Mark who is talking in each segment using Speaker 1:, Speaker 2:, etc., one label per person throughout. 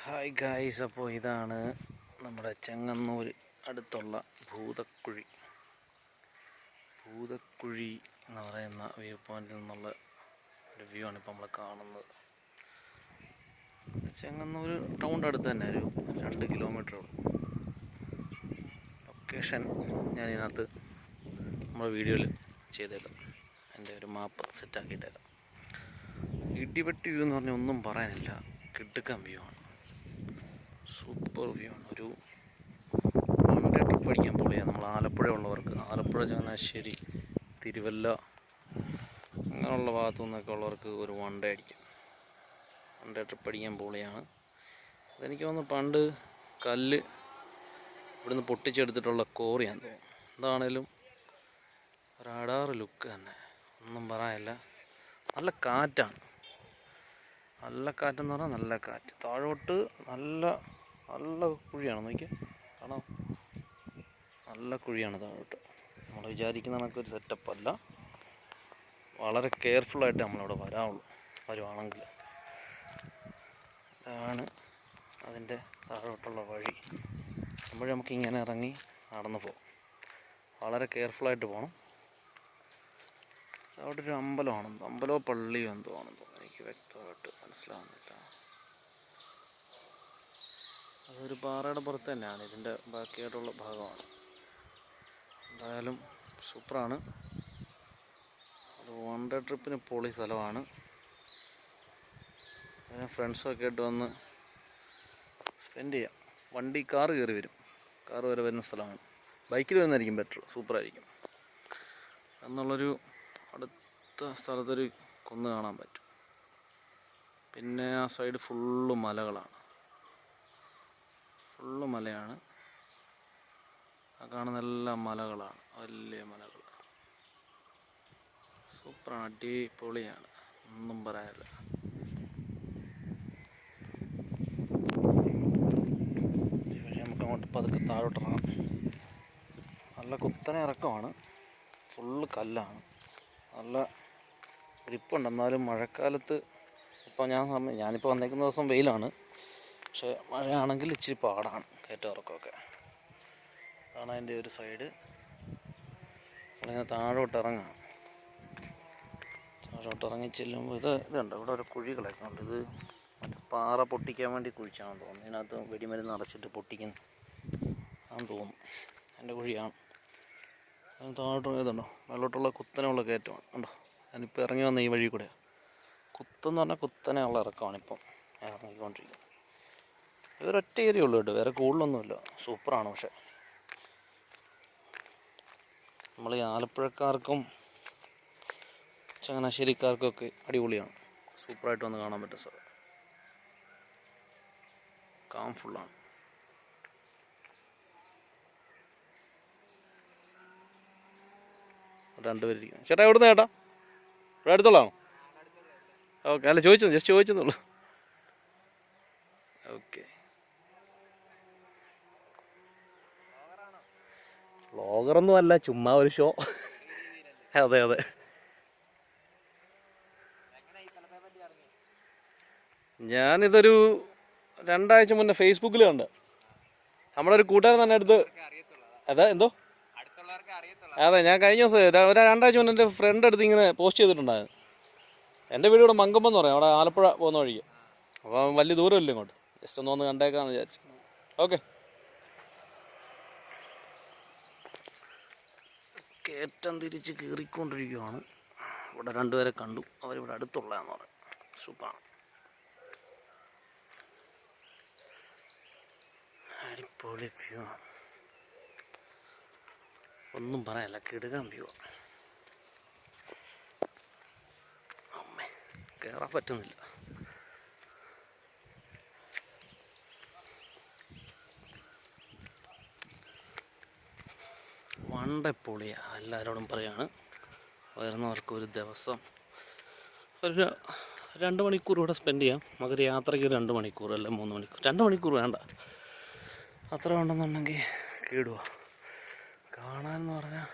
Speaker 1: Hi guys, അപ്പോൾ ഇതാണ് നമ്മുടെ ചെങ്ങന്നൂർ അടുത്തുള്ള ഭൂതക്കുഴി എന്ന് പറയുന്ന വ്യൂ പോയിന്റിൽ നിന്നുള്ള ഒരു വ്യൂ ആണ് ഇപ്പോൾ നമ്മൾ കാണുന്നത്. ചെങ്ങന്നൂർ ടൗണിൻ്റെ അടുത്ത് തന്നെ ഒരു 2 കിലോമീറ്റർ ലൊക്കേഷൻ ഞാൻ ഇതിനകത്ത് നമ്മുടെ വീഡിയോയിൽ ചെയ്തേക്കാം. എൻ്റെ ഒരു മാപ്പ് സെറ്റാക്കിയിട്ടേക്കാം. ഇടിവെട്ടി വ്യൂ എന്ന് പറഞ്ഞാൽ ഒന്നും പറയാനില്ല, കിടുക്കൻ വ്യൂ ആണ്, സൂപ്പർ വ്യൂ ആണ്. ഒരു 1 ഡേ ട്രിപ്പ് അടിക്കാൻ പൊളിയാണ്. നമ്മൾ ആലപ്പുഴ ഉള്ളവർക്ക്, ആലപ്പുഴ, ചങ്ങനാശ്ശേരി, തിരുവല്ല അങ്ങനെയുള്ള ഭാഗത്തു നിന്നൊക്കെ ഉള്ളവർക്ക് ഒരു 1 ഡേ അടിക്കാം. 1 ഡേ ട്രിപ്പ് അടിക്കാൻ പൊളിയാണ്. അതെനിക്ക് തോന്നുന്നു പണ്ട് കല്ല് ഇവിടുന്ന് പൊട്ടിച്ചെടുത്തിട്ടുള്ള കോറിയാന്ന് തോന്നുന്നു. എന്താണേലും ഒരു അടാറ് ലുക്ക് തന്നെ, ഒന്നും പറയാനില്ല. നല്ല കാറ്റാണ്, നല്ല കാറ്റെന്ന് പറഞ്ഞാൽ നല്ല കാറ്റ്. താഴോട്ട് നല്ല നല്ല കുഴിയാണ്, നോക്കിയാൽ കാണാം, നല്ല കുഴിയാണ് താഴോട്ട്. നമ്മൾ വിചാരിക്കുന്ന കണക്കൊരു സെറ്റപ്പ് അല്ല, വളരെ കെയർഫുള്ളായിട്ട് നമ്മളിവിടെ വരുവാണെങ്കിൽ. ഇതാണ് അതിൻ്റെ താഴോട്ടുള്ള വഴി. നമുക്ക് ഇങ്ങനെ ഇറങ്ങി നടന്നു പോകും, വളരെ കെയർഫുള്ളായിട്ട് പോകണം. അവിടെ ഒരു അമ്പലമാണെന്തോ, അമ്പലമോ പള്ളിയോ എന്തോ ആണെന്തോ, എനിക്ക് വ്യക്തമായിട്ട് മനസ്സിലാവുന്നില്ല. അതൊരു പാറയുടെ പുറത്ത് തന്നെയാണ്, ഇതിൻ്റെ ബാക്കിയായിട്ടുള്ള ഭാഗമാണ്. എന്തായാലും സൂപ്പറാണ്. ഒരു 1 ഡേ ട്രിപ്പിന് പൊളി സ്ഥലമാണ്. അതിന് ഫ്രണ്ട്സൊക്കെ ആയിട്ട് വന്ന് സ്പെൻഡ് ചെയ്യാം. കാറ് കയറി വരും, കാറ് വരെ വരുന്ന സ്ഥലമാണ്. ബൈക്കിൽ വരുന്നതായിരിക്കും ബെറ്റർ, സൂപ്പറായിരിക്കും. എന്നുള്ളൊരു അടുത്ത സ്ഥലത്തൊരു കുന്ന് കാണാൻ പറ്റും. പിന്നെ ആ സൈഡ് ഫുള്ള് മലകളാണ്, ഫുള്ള് മലയാണ്. ആ കാണുന്ന എല്ലാം മലകളാണ്, വലിയ മലകൾ. സൂപ്പറാണ്, അടിപൊളിയാണ്, ഒന്നും പറയാനില്ല. നമുക്ക് അങ്ങോട്ട് പതുക്കെ താഴോട്ടിറങ്ങാം. നല്ല കുത്തനെ ഇറക്കമാണ്, ഫുള്ള് കല്ലാണ്, നല്ല ഗ്രിപ്പുണ്ട്. എന്നാലും മഴക്കാലത്ത് ഇപ്പോൾ ഞാനിപ്പോൾ വന്നേക്കുന്ന ദിവസം വെയിലാണ്, പക്ഷേ മഴയാണെങ്കിൽ ഇച്ചിരി പാടാണ് കയറ്റം ഇറക്കമൊക്കെ. അതാണ് അതിൻ്റെ ഒരു സൈഡ്. നമ്മളിങ്ങനെ താഴോട്ടിറങ്ങാം. താഴോട്ടിറങ്ങി ചെല്ലുമ്പോൾ ഇതുണ്ട്, ഇവിടെ ഒരു കുഴികളൊക്കെ ഉണ്ട്. ഇത് പാറ പൊട്ടിക്കാൻ വേണ്ടി കുഴിച്ചാണെന്ന് തോന്നുന്നു. ഇതിനകത്ത് വെടിമരുന്ന് നിറച്ചിട്ട് പൊട്ടിക്കുന്നു ആണെന്ന് തോന്നുന്നു. എൻ്റെ കുഴിയാണ്. അതിന് താഴോട്ട് ഇതുണ്ടോ, വെള്ളോട്ടുള്ള കുത്തനെയുള്ള കയറ്റമാണ്. ഉണ്ടോ, ഞാനിപ്പോൾ ഇറങ്ങി വന്ന ഈ വഴി കൂടെ. കുത്തെന്ന് പറഞ്ഞാൽ കുത്തനെയുള്ള ഇറക്കമാണ് ഇപ്പം ഇറങ്ങിക്കൊണ്ടിരിക്കുന്നത്. ഇതൊരൊറ്റ ഏരിയ ഉള്ളൂ കേട്ടോ, വേറെ കൂടുതലൊന്നുമില്ല. സൂപ്പറാണ്. പക്ഷേ നമ്മൾ ഈ ആലപ്പുഴക്കാർക്കും ചങ്ങനാശ്ശേരിക്കാർക്കൊക്കെ അടിപൊളിയാണ്, സൂപ്പറായിട്ട് വന്ന് കാണാൻ പറ്റും സ്ഥലം. കാംഫുള്ളാണ്. രണ്ടുപേരിരിക്കുന്നു. ചേട്ടാ എവിടുന്ന ചേട്ടാ? ഇവിടെ അടുത്തുള്ളതാണോ? ഓക്കെ, അല്ല ജസ്റ്റ് ചോദിച്ചെന്നുള്ളൂ. ഓക്കെ, വ്ളോഗറൊന്നും അല്ല, ചുമ്മാ ഒരു ഷോ. അതെ അതെ. ഞാനിതൊരു 2 ആഴ്ച മുന്നേ ഫേസ്ബുക്കിൽ കണ്ട്. നമ്മുടെ ഒരു കൂട്ടുകാരൻ തന്നെ അടുത്ത്. അതെ, എന്തോ? അതെ, ഞാൻ കഴിഞ്ഞ ദിവസം ഒരു 2 ആഴ്ച മുന്നേ എൻ്റെ ഫ്രണ്ട് അടുത്ത് ഇങ്ങനെ പോസ്റ്റ് ചെയ്തിട്ടുണ്ടായിരുന്നു. എൻ്റെ വീട് ഇവിടെ മങ്കമ്പം എന്ന് പറയും, അവിടെ ആലപ്പുഴ പോകുന്ന വഴിക്ക്. അപ്പോൾ വലിയ ദൂരമില്ല ഇങ്ങോട്ട്, ജസ്റ്റ് ഒന്ന് കണ്ടേക്കാമെന്ന് വിചാരിച്ചു. ഓക്കെ, കയറ്റം തിരിച്ച് കയറിക്കൊണ്ടിരിക്കുകയാണ്. ഇവിടെ 2 പേരെ കണ്ടു, അവരിവിടെ അടുത്തുള്ളതെന്ന് പറയും. സൂപ്പറാണ്, അടിപൊളി വ്യൂ ആണ്, ഒന്നും പറയാനില്ല, കിടുകാൻ വ്യൂ. അമ്മേ, കയറാൻ പറ്റുന്നില്ല. വണ്ടേ പൊളിയാണ്, എല്ലാവരോടും പറയാണ്. വരുന്നവർക്ക് ഒരു ദിവസം ഒരു 2 മണിക്കൂർ ഇവിടെ സ്പെൻഡ് ചെയ്യാം. നമുക്കൊരു യാത്രയ്ക്ക് 2 മണിക്കൂർ അല്ല 3 മണിക്കൂർ, 2 മണിക്കൂർ വേണ്ട, അത്ര ഉണ്ടെന്നുണ്ടെങ്കിൽ കേടുക. കാണാനെന്ന് പറഞ്ഞാൽ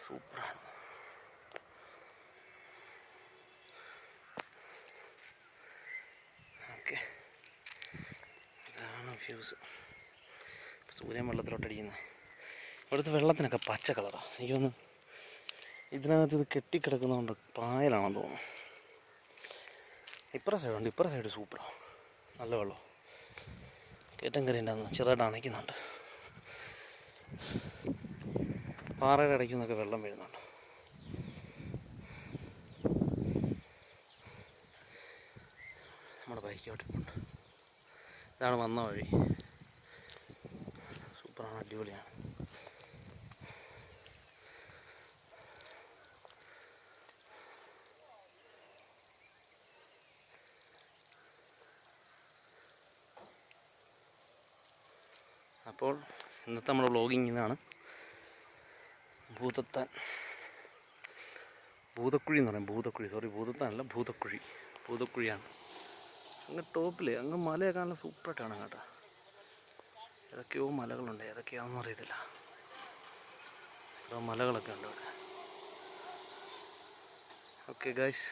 Speaker 1: സൂപ്പറാണ്. ഓക്കെ. വ്യൂസ്. സൂര്യൻ വെള്ളത്തിലോട്ടടിക്കുന്നത്. ഇവിടുത്തെ വെള്ളത്തിനൊക്കെ പച്ച കളറാണ്. എനിക്കൊന്ന് ഇതിനകത്ത് ഇത് കെട്ടിക്കിടക്കുന്നതുകൊണ്ട് പായലാണെന്ന് തോന്നുന്നു. ഇപ്പുറ സൈഡുണ്ട്. ഇപ്പുറ സൈഡ് സൂപ്പറാണ്, നല്ല വെള്ളം. കയറ്റം കയറിൻ്റെ അന്ന് ചെറുതായിട്ട് അണയ്ക്കുന്നുണ്ട്. പാറയുടെ ഇടയ്ക്ക് നിന്നൊക്കെ വെള്ളം വീഴുന്നുണ്ട്. നമ്മുടെ ബൈക്ക് അവിടെ ഉണ്ട്. ഇതാണ് വന്ന വഴി. സൂപ്പറാണ്, അടിപൊളിയാണ്. അപ്പോൾ ഇന്നത്തെ നമ്മുടെ വ്ളോഗിങ് ഇതാണ്. ഭൂതക്കുഴി എന്ന് പറയും. ഭൂതത്താനല്ല, ഭൂതക്കുഴിയാണ്. അങ്ങ് ടോപ്പിൽ അങ്ങ് മലയൊക്കെ നല്ല സൂപ്പറായിട്ടാണ് കേട്ടോ. ഏതൊക്കെയോ മലകളുണ്ട്, ഏതൊക്കെയാണെന്ന് അറിയത്തില്ല. ഇത്ര മലകളൊക്കെ ഉണ്ട് ഇവിടെ. Okay guys.